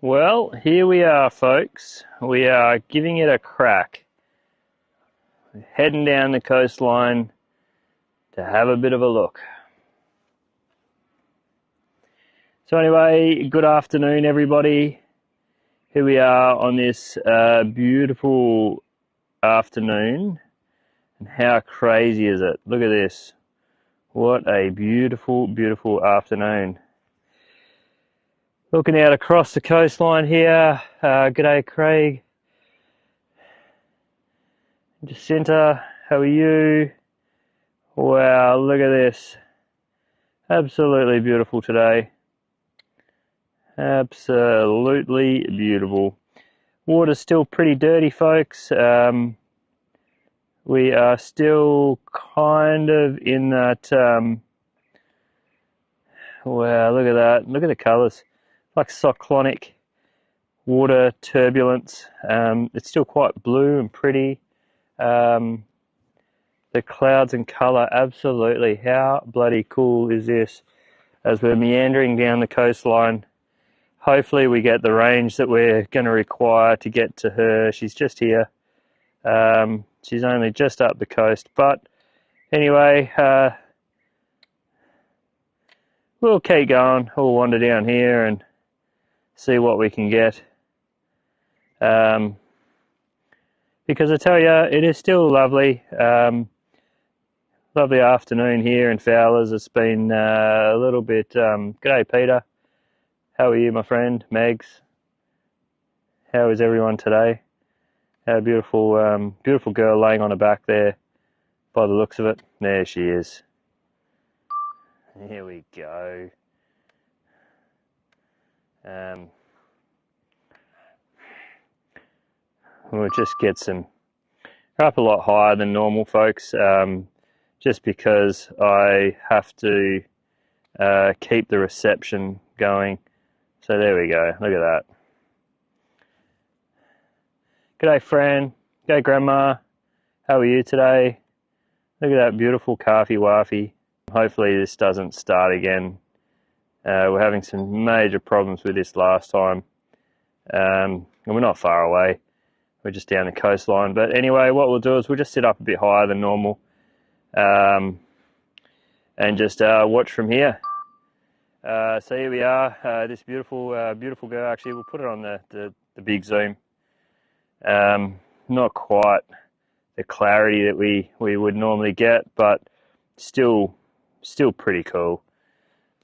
Well, here we are, folks. We are giving it a crack. Heading down the coastline to have a bit of a look. So anyway, good afternoon, everybody. Here we are on this beautiful afternoon. And how crazy is it? Look at this. What a beautiful, beautiful afternoon. Looking out across the coastline here. G'day, Craig. Jacinta, how are you? Wow, look at this. Absolutely beautiful today. Absolutely beautiful. Water's still pretty dirty, folks. We are still kind of in that, wow, look at that. Look at the colours. Like cyclonic water turbulence. It's still quite blue and pretty. The clouds and colour, absolutely. How bloody cool is this? As we're meandering down the coastline, hopefully we get the range that we're going to require to get to her. She's just here. She's only just up the coast, but anyway, we'll keep going. We'll wander down here and see what we can get. Because I tell you, it is still lovely. Lovely afternoon here in Fowlers. It's been a little bit... G'day, Peter. How are you, my friend? Megs. How is everyone today? How beautiful, beautiful girl laying on her back there by the looks of it. There she is. Here we go. We'll just get some... We're up a lot higher than normal, folks, just because I have to keep the reception going. So there we go. Look at that. G'day, Fran. G'day, Grandma. How are you today? Look at that beautiful calfy waffy. Hopefully this doesn't start again. We're having some major problems with this last time. And we're not far away. We're just down the coastline. But anyway, what we'll do is we'll just sit up a bit higher than normal. And just watch from here. So here we are. This beautiful, beautiful girl. Actually, we'll put it on the big zoom. Not quite the clarity that we would normally get, but still pretty cool.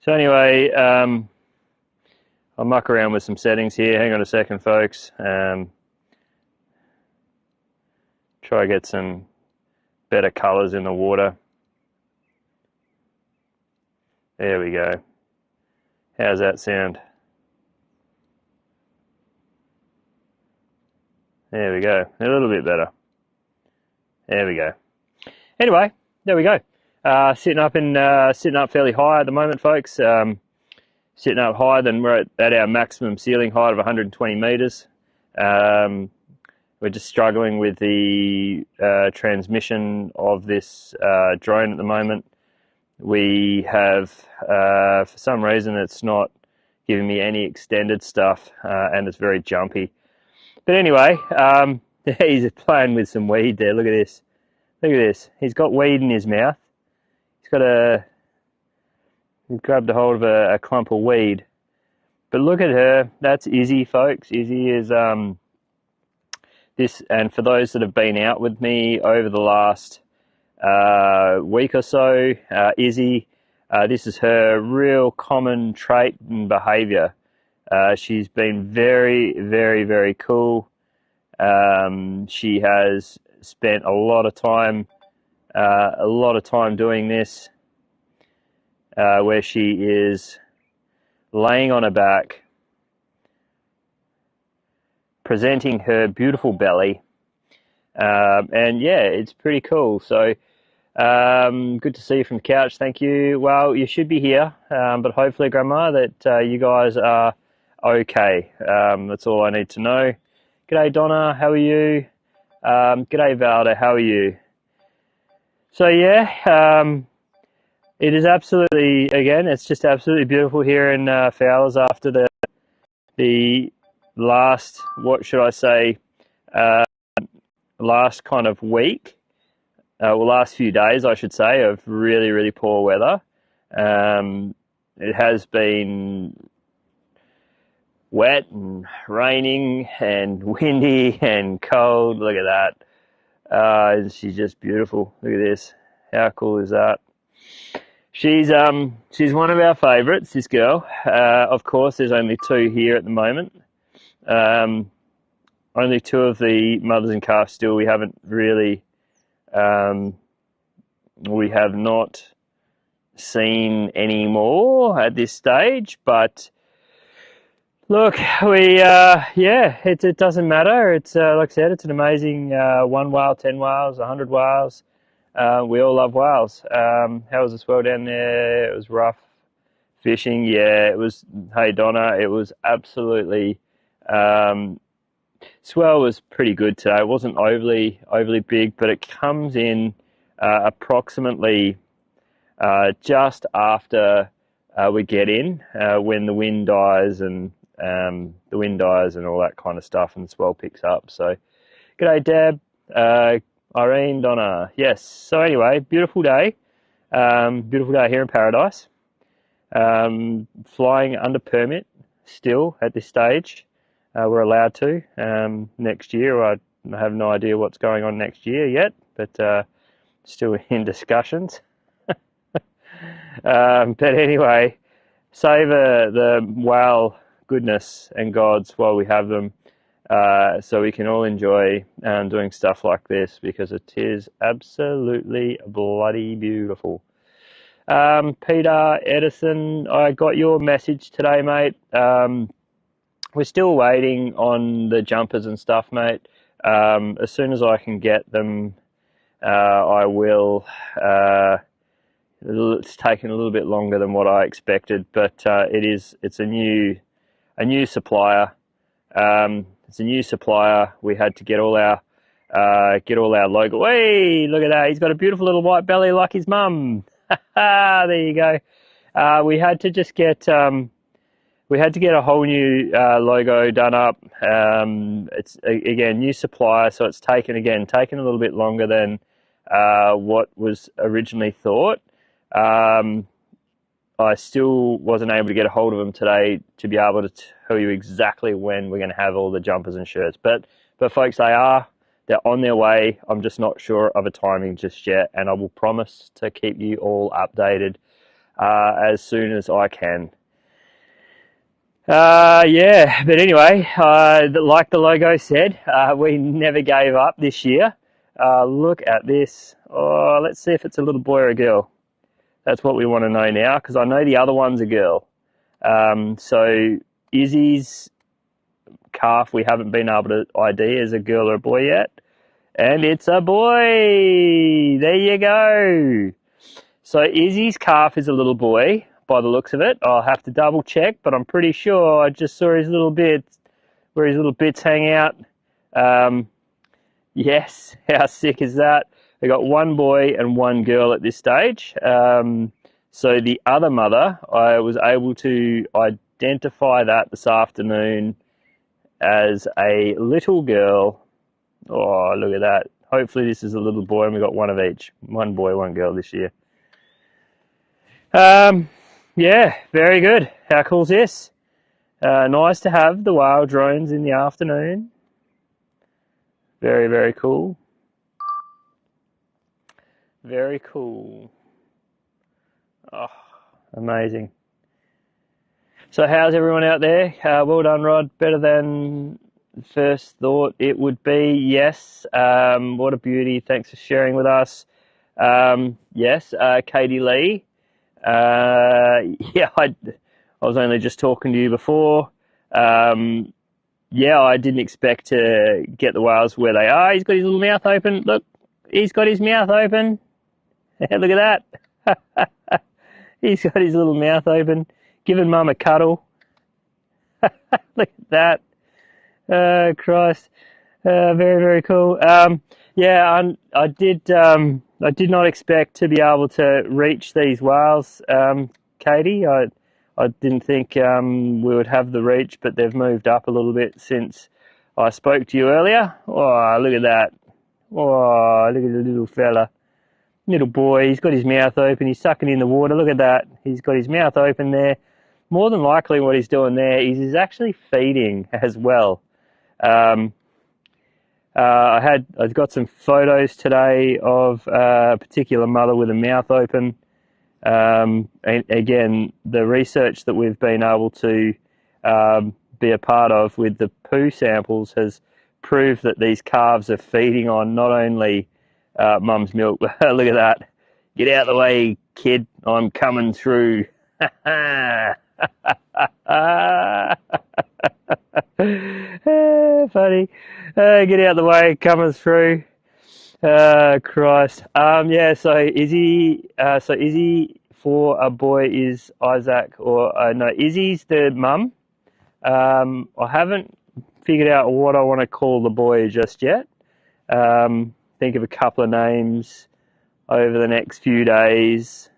So anyway, I'll muck around with some settings here. Hang on a second, folks. Try to get some better colours in the water. There we go. How's that sound? There we go. A little bit better. There we go. Anyway, there we go. Sitting up fairly high at the moment, folks. Sitting up higher than we're at our maximum ceiling height of 120 meters. We're just struggling with the transmission of this drone at the moment. We have, for some reason, it's not giving me any extended stuff, and it's very jumpy. But anyway, he's playing with some weed there. Look at this. Look at this. He's got weed in his mouth. He's grabbed a hold of a clump of weed. But look at her. That's Izzy, folks. Izzy is this, and for those that have been out with me over the last week or so, Izzy, this is her real common trait and behaviour. She's been very, very, very cool. She has spent a lot of time doing this, where she is laying on her back, presenting her beautiful belly, and yeah, it's pretty cool. So good to see you from the couch. Thank you. Well, you should be here, but hopefully, Grandma, that you guys are okay. That's all I need to know. G'day, Donna. How are you? G'day, Valda. How are you? So yeah, it is absolutely, again, it's just absolutely beautiful here in Fowlers after the what should I say, last kind of week, last few days, I should say, of really, really poor weather. It has been wet and raining and windy and cold. Look at that. She's just beautiful. Look at this. How cool is that? She's one of our favourites, this girl. Of course, there's only two here at the moment. Only two of the mothers and calves still. We haven't really, we have not seen any more at this stage. But look, it doesn't matter. It's like I said, it's an amazing 1 whale, 10 whales, 100 whales. We all love whales. How was the swell down there? It was rough fishing. Yeah, it was. Hey Donna, it was absolutely. Swell was pretty good today. It wasn't overly big, but it comes in approximately just after we get in, when the wind dies and all that kind of stuff, and the swell picks up. So, g'day Deb, Irene, Donna. Yes. So anyway, beautiful day here in Paradise. Flying under permit still at this stage. We're allowed to. Next year, I have no idea what's going on next year yet, but still in discussions. But anyway, savour the whale goodness and gods while we have them, so we can all enjoy doing stuff like this, because it is absolutely bloody beautiful. Peter Edison, I got your message today, mate. We're still waiting on the jumpers and stuff, mate. As soon as I can get them, I will. It's taken a little bit longer than what I expected, but it's a new supplier. It's a new supplier. We had to get all our logo. Hey, look at that! He's got a beautiful little white belly like his mum. There you go. We had to just get. We had to get a whole new logo done up. It's again new supplier, so it's taken a little bit longer than what was originally thought. I still wasn't able to get a hold of them today to be able to tell you exactly when we're going to have all the jumpers and shirts. But folks, they're on their way. I'm just not sure of a timing just yet, and I will promise to keep you all updated as soon as I can. Yeah, but anyway, like the logo said, we never gave up this year. Look at this. Oh, let's see if it's a little boy or a girl. That's what we want to know now, because I know the other one's a girl. So Izzy's calf, we haven't been able to ID as a girl or a boy yet. And it's a boy! There you go. So Izzy's calf is a little boy, by the looks of it. I'll have to double check, but I'm pretty sure I just saw his little bits, where his little bits hang out. Yes, how sick is that? We got one boy and one girl at this stage. So the other mother, I was able to identify that this afternoon as a little girl. Oh, look at that. Hopefully this is a little boy, and we got one of each. One boy, one girl this year. Yeah, very good. How cool is this? Nice to have the whale drones in the afternoon. Very, very cool. Very cool. Oh, amazing. So how's everyone out there? Well done, Rod. Better than first thought it would be. Yes. What a beauty. Thanks for sharing with us. Yes, Katie Lee. Yeah, I was only just talking to you before. Yeah, I didn't expect to get the whales where they are. He's got his little mouth open. Look, he's got his mouth open. Look at that. He's got his little mouth open, giving mum a cuddle. Look at that. Christ. Very, very cool. Yeah, I did not expect to be able to reach these whales, Katie. I I didn't think we would have the reach, but they've moved up a little bit since I spoke to you earlier. Oh, look at that. Oh, look at the little fella. Little boy, he's got his mouth open, he's sucking in the water. Look at that. He's got his mouth open there. More than likely what he's doing there is he's actually feeding as well. I've got some photos today of a particular mother with a mouth open. And again, the research that we've been able to be a part of with the poo samples has proved that these calves are feeding on not only mum's milk, but look at that. Get out of the way, kid. I'm coming through. Funny. Get out of the way, coming through. Christ. Yeah, so Izzy for a boy is Isaac, or no, Izzy's the mum. I haven't figured out what I want to call the boy just yet. Think of a couple of names over the next few days.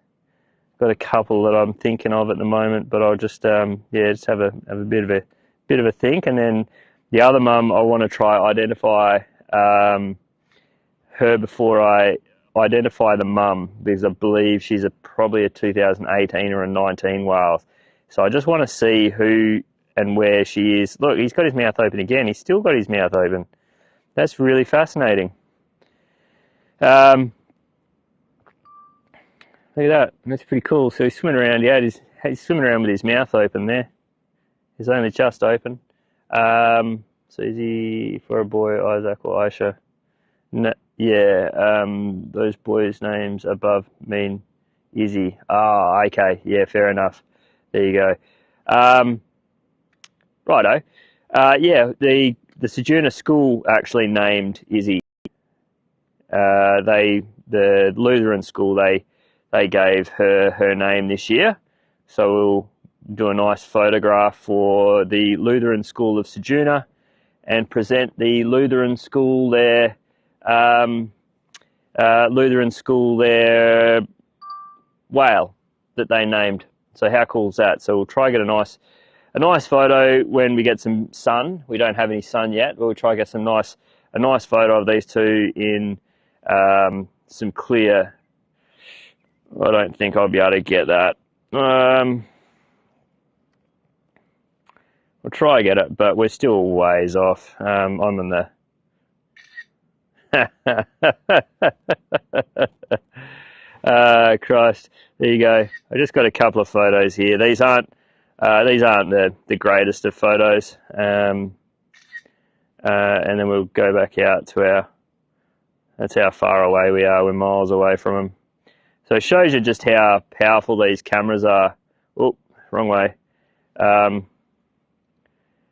Got a couple that I'm thinking of at the moment, but I'll just just have a bit of a think, and then the other mum I want to try identify her before I identify the mum, because I believe she's probably a 2018 or a 19 Wales. So I just want to see who and where she is. Look, he's got his mouth open again. He's still got his mouth open. That's really fascinating. Look at that. That's pretty cool. So he's swimming around. Yeah, he's swimming around with his mouth open there. He's only just open. So is he for a boy, Isaac or Aisha? No, yeah, those boys' names above mean Izzy. Ah, okay. Yeah, fair enough. There you go. Righto. Yeah, the Sojourner School actually named Izzy. The Lutheran school, they gave her name this year. So we'll do a nice photograph for the Lutheran School of Sojourner and present the Lutheran School their whale that they named. So how cool is that? So we'll try get a nice photo when we get some sun. We don't have any sun yet, but we'll try get a nice photo of these two in some clear. I don't think I'll be able to get that. We'll try to get it, but we're still ways off. I'm in the Christ. There you go. I just got a couple of photos here. These aren't the greatest of photos. And then we'll go back out to that's how far away we are. We're miles away from them. So it shows you just how powerful these cameras are. Oh, wrong way.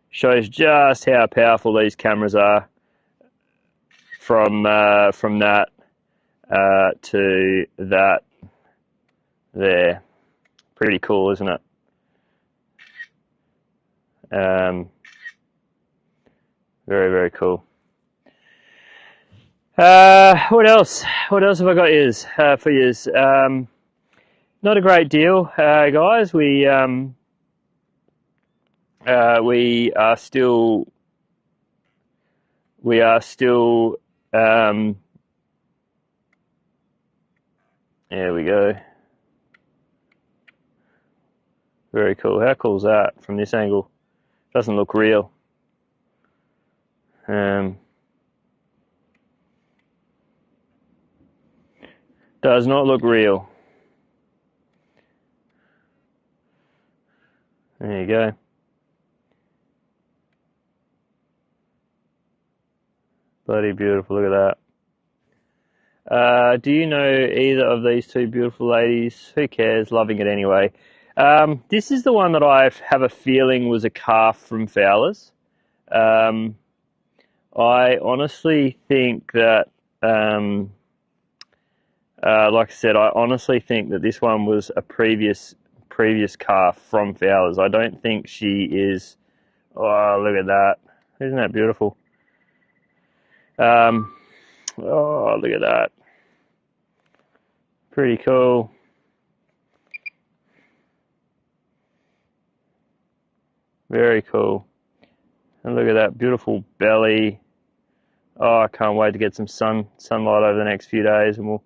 Shows just how powerful these cameras are from that to that there. Pretty cool, isn't it? Very, very cool. What else? What else have I got for yous? Not a great deal, guys. We are still there we go. Very cool. How cool is that from this angle? Doesn't look real. Does not look real. There you go. Bloody beautiful. Look at that. Do you know either of these two beautiful ladies? Who cares? Loving it anyway. This is the one that I have a feeling was a calf from Fowlers. I honestly think that, like I said, I honestly think that this one was a previous calf from Fowlers. I don't think she is. Oh, look at that! Isn't that beautiful? Oh, look at that! Pretty cool. Very cool. And look at that beautiful belly. Oh, I can't wait to get some sunlight over the next few days, and we'll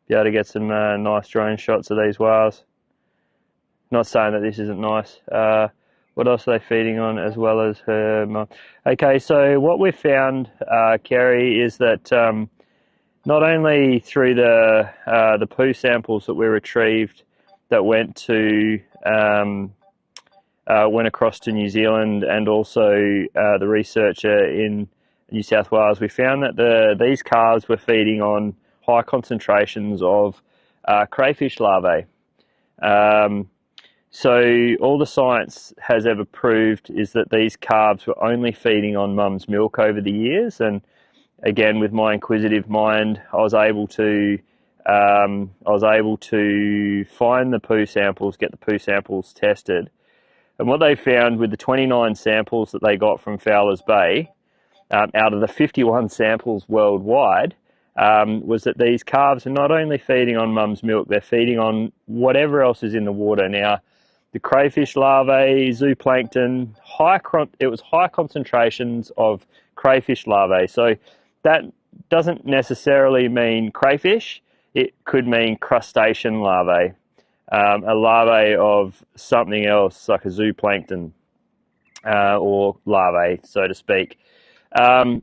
be able to get some nice drone shots of these whales. Not saying that this isn't nice. What else are they feeding on, as well as her mum? Okay, so what we've found, Kerry, is that not only through the poo samples that we retrieved that went across to New Zealand, and also the researcher in New South Wales, we found that these calves were feeding on high concentrations of crayfish larvae. So all the science has ever proved is that these calves were only feeding on mum's milk over the years, and again, with my inquisitive mind, I was able to find the poo samples, get the poo samples tested, and what they found with the 29 samples that they got from Fowlers Bay, out of the 51 samples worldwide, was that these calves are not only feeding on mum's milk, they're feeding on whatever else is in the water. Now, the crayfish larvae, zooplankton, it was high concentrations of crayfish larvae. So that doesn't necessarily mean crayfish. It could mean crustacean larvae, a larvae of something else like a zooplankton or larvae, so to speak. So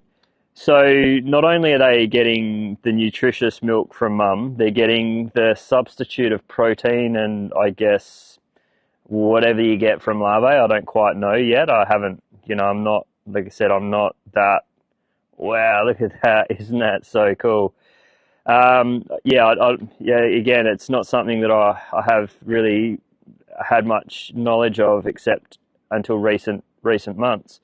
not only are they getting the nutritious milk from mum, they're getting the substitute of protein and, I guess, whatever you get from larvae. I don't quite know yet. I haven't, I'm not, like I said, I'm not that, wow, look at that. Isn't that so cool? Again, it's not something that I have really had much knowledge of, except until recent months.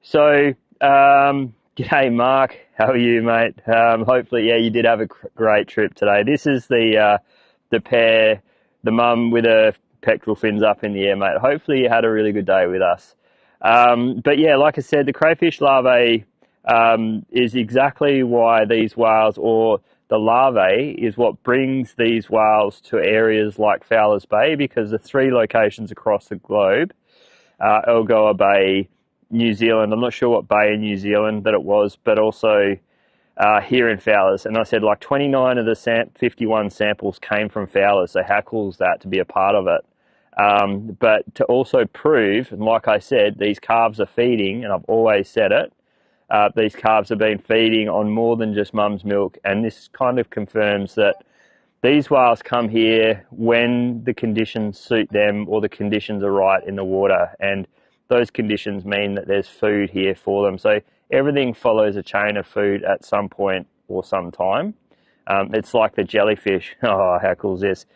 So, g'day, Mark. How are you, mate? Hopefully, you did have a great trip today. This is the pair, the mum with her pectoral fins up in the air, mate. Hopefully, you had a really good day with us. But yeah, like I said, the crayfish larvae is exactly why these whales, or the larvae, is what brings these whales to areas like Fowlers Bay, because the 3 locations across the globe, Algoa Bay, New Zealand, I'm not sure what bay in New Zealand that it was, but also here in Fowlers. And I said like 29 of the 51 samples came from Fowlers, so how cool is that to be a part of it? But to also prove, and like I said, these calves are feeding, and I've always said it, these calves have been feeding on more than just mum's milk, and this kind of confirms that these whales come here when the conditions suit them, or the conditions are right in the water, and those conditions mean that there's food here for them. So everything follows a chain of food at some point or some time. It's like the jellyfish. Oh, how cool is this?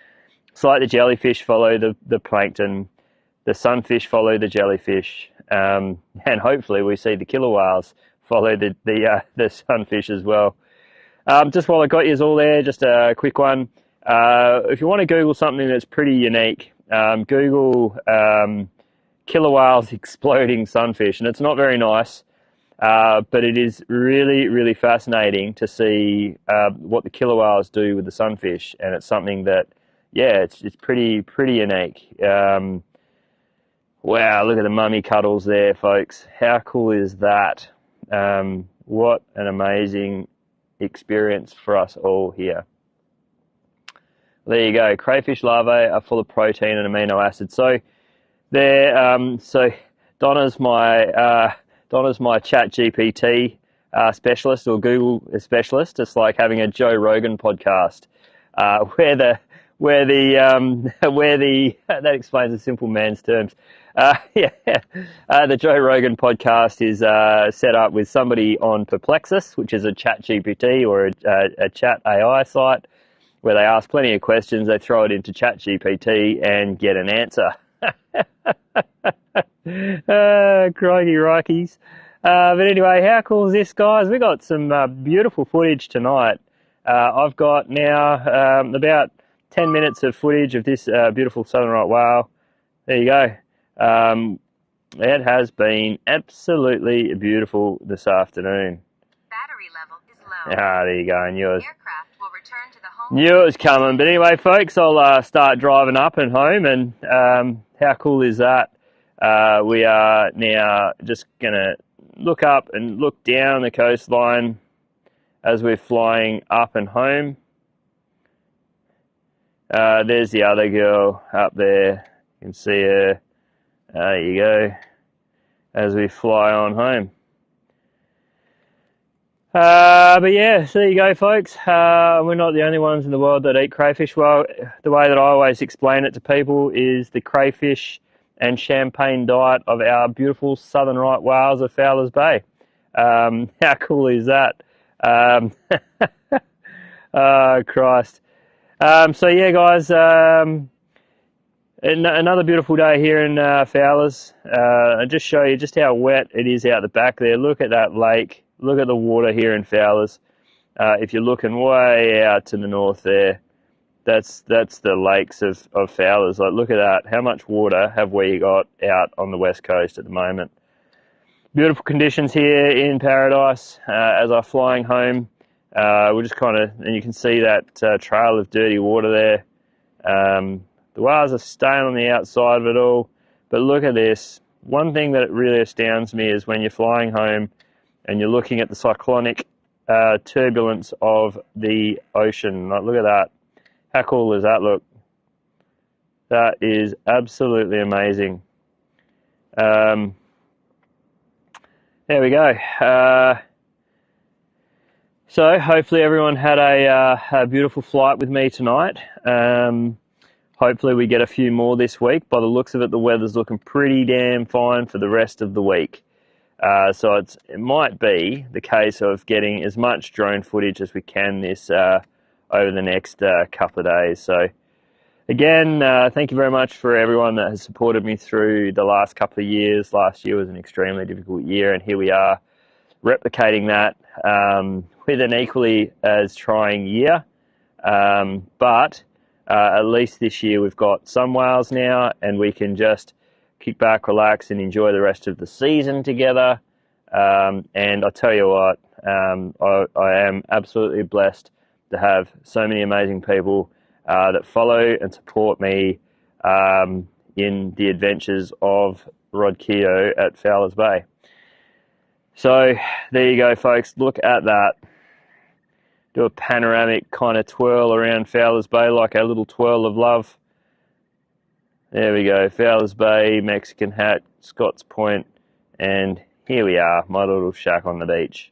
It's like the jellyfish follow the plankton, the sunfish follow the jellyfish, and hopefully we see the killer whales follow the sunfish as well. Just while I got you all there, just a quick one. If you want to Google something that's pretty unique, Google killer whales exploding sunfish, and it's not very nice, but it is really, really fascinating to see what the killer whales do with the sunfish, and it's something that, it's pretty unique. Wow, look at the mummy cuddles there, folks. How cool is that? What an amazing experience for us all here. There you go. Crayfish larvae are full of protein and amino acids. So they're Donna's my Chat GPT specialist, or Google specialist. It's like having a Joe Rogan podcast, where the that explains a simple man's terms. The Joe Rogan podcast is set up with somebody on Perplexus, which is a Chat GPT or a chat AI site, where they ask plenty of questions, they throw it into Chat GPT and get an answer. Crikey rikeys. But anyway, how cool is this, guys? We got some beautiful footage tonight. I've got now about 10 minutes of footage of this beautiful southern right whale. There you go. It has been absolutely beautiful this afternoon. Battery level is low. There you go. And yours. Aircraft will return to the home. Knew it was coming. But anyway, folks, I'll start driving up and home. And how cool is that? We are now just going to look up and look down the coastline as we're flying up and home. There's the other girl up there. You can see her. There you go. As we fly on home. But yeah, so there you go, folks. We're not the only ones in the world that eat crayfish. Well, the way that I always explain it to people is the crayfish and champagne diet of our beautiful southern right whales of Fowlers Bay. How cool is that? Oh, Christ. So yeah, guys, another beautiful day here in Fowlers. I'll just show you just how wet it is out the back there. Look at that lake. Look at the water here in Fowlers. If you're looking way out to the north there, that's the lakes of Fowlers. Like, look at that. How much water have we got out on the west coast at the moment? Beautiful conditions here in Paradise as I'm flying home. We're just kind of, and you can see that trail of dirty water there. The whales are staying on the outside of it all. But look at this. One thing that really astounds me is when you're flying home and you're looking at the cyclonic turbulence of the ocean. Like, look at that. How cool does that look? That is absolutely amazing. There we go. So hopefully everyone had a beautiful flight with me tonight. Hopefully we get a few more this week. By the looks of it, the weather's looking pretty damn fine for the rest of the week. So it might be the case of getting as much drone footage as we can this over the next couple of days. So again, thank you very much for everyone that has supported me through the last couple of years. Last year was an extremely difficult year, and here we are replicating that with an equally as trying year. But at least this year we've got some whales now, and we can just kick back, relax, and enjoy the rest of the season together. And I tell you what, I am absolutely blessed to have so many amazing people that follow and support me in the adventures of Rod Keogh at Fowlers Bay. So there you go, folks. Look at that. Do a panoramic kind of twirl around Fowlers Bay like a little twirl of love. There we go, Fowlers Bay, Mexican Hat, Scott's Point, and here we are, my little shack on the beach.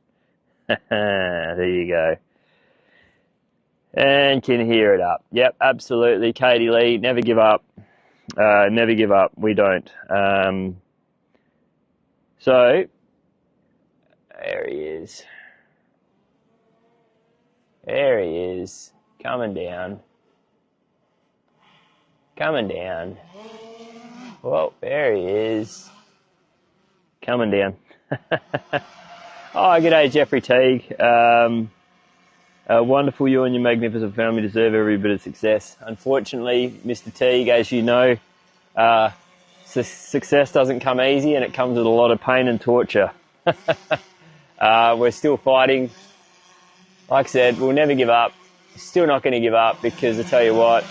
There you go. And can hear it up. Yep, absolutely, Katie Lee, never give up. Never give up, we don't. So, there he is. There he is, coming down. Coming down. Whoa, there he is. Coming down. Oh, g'day, Jeffrey Teague. Wonderful, you and your magnificent family deserve every bit of success. Unfortunately, Mr. Teague, as you know, success doesn't come easy, and it comes with a lot of pain and torture. We're still fighting. Like I said, we'll never give up. Still not going to give up, because I tell you what,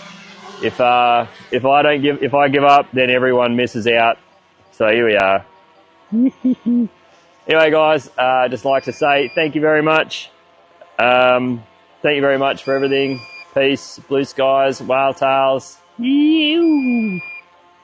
if I give up, then everyone misses out. So here we are. Anyway, guys, just like to say thank you very much. Thank you very much for everything. Peace, blue skies, whale tails.